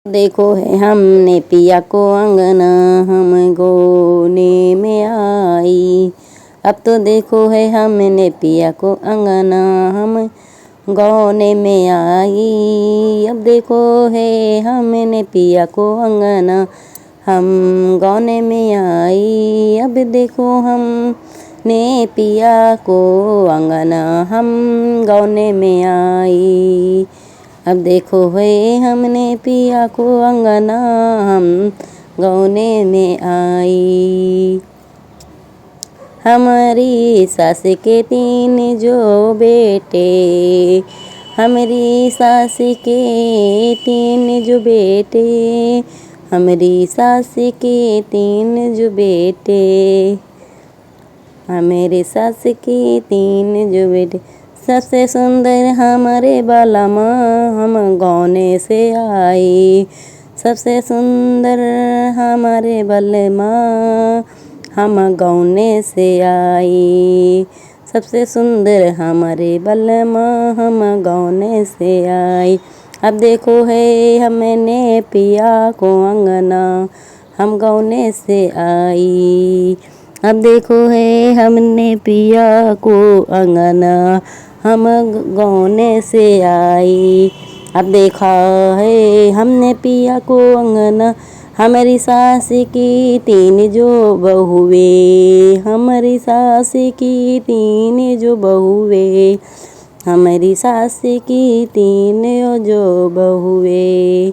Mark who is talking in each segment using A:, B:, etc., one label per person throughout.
A: देखो है हमने पिया को अंगना हम गोने में आई। अब तो देखो है हमने पिया को अंगना हम गौने में आई। अब देखो है हमने पिया को अंगना हम गौने में आई। अब देखो हमने पिया को अंगना हम गौने में आई। अब देखो है हमने पिया को अंगना हम गौने में आई। हमारी सास के 3 जो बेटे, हमारी सास के 3 जो बेटे, हमारी सास के 3 जो बेटे, हमारे सास के 3 जो बेटे। सबसे सुंदर हमारे बाला माँ हम गौने से आई। सबसे सुंदर हमारे बाले माँ हम गौने से आई। सबसे सुंदर हमारे बाले माँ हम गौने से आई। अब देखो है हमने पिया को अंगना हम गौने से आई। अब देखो है हमने पिया को अंगना हम गौने से आई। अब देखा है हमने पिया को अंगना हमारी सास की 3 जो बहुए, हमारी सास की 3 जो बहुए, हमारी सास की 3 जो बहुए,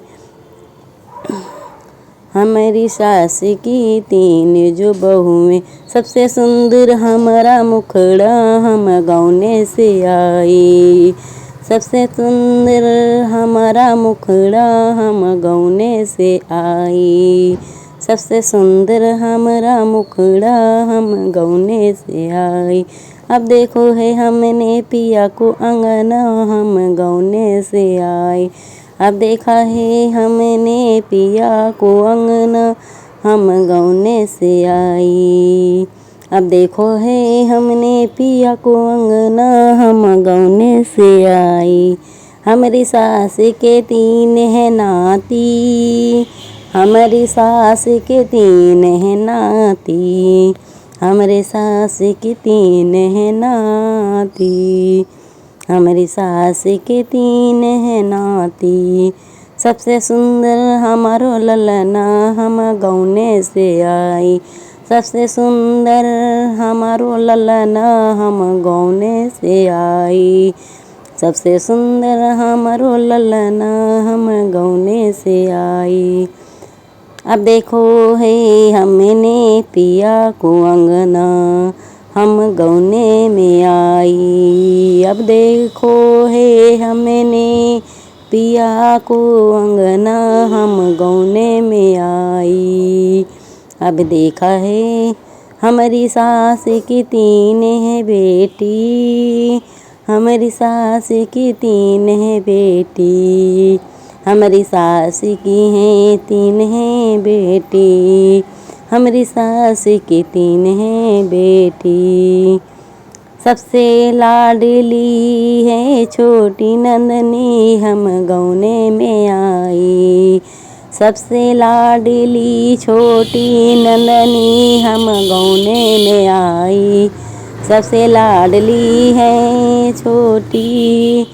A: हमारी सास की 3 जो बहुएं। सबसे सुंदर हमारा मुखड़ा हम गौने से आई। सबसे सुंदर हमारा मुखड़ा हम गौने से आई। सबसे सुंदर हमारा मुखड़ा हम गौने से आई। अब देखो है हमने पिया को अंगना हम गौने से आई। अब देखा है हमने पिया को अंगना हम गौने से आई। अब देखो है हमने पिया को अंगना हम गौने से आई। हमारी सास के 3 है नाती, हमारी सास के 3 है नाती, हमारे सास की 3 है नाती, हमारी सास के 3 है नाती। सबसे सुंदर हमारो ललना हम गौने से आई। सबसे सुंदर हमारो ललना हम गौने से आई। सबसे सुंदर हमारो ललना हम गौने से आई। अब देखो है हमने पिया को अंगना हम गौने में आई। अब देखो है हमने पिया को अंगना हम गौने में आई। अब देखा है हमारी सास की 3 है बेटी, हमारी सास की 3 है बेटी, हमारी सास की हैं 3 है बेटी, हमारी सास की 3 है बेटी। सबसे लाडली है छोटी नंदनी हम गौने में आई। सबसे लाडली छोटी नंदनी हम गौने में आई। सबसे लाडली है छोटी।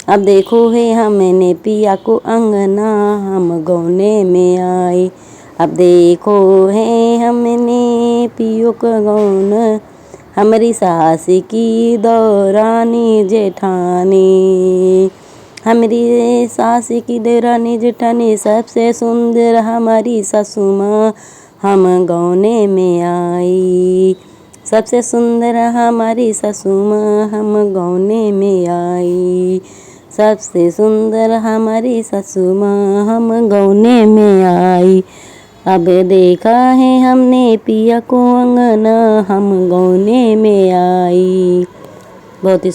A: अब देखो है हमने पिया को अंगना हम गौने में आई। अब देखो है हमने पियो को गौना हमारी सास की दौरानी जेठानी, हमारी सास की दौरानी जेठानी। सबसे सुंदर हमारी सासू माँ हम गौने में आई। सबसे सुंदर हमारी सासू माँ हम गौने में आई। सबसे सुंदर हमारी सासू माँ हम गौने में आई। अब देखा है हमने पिया को अंगना हम गौने में आई। बहुत ही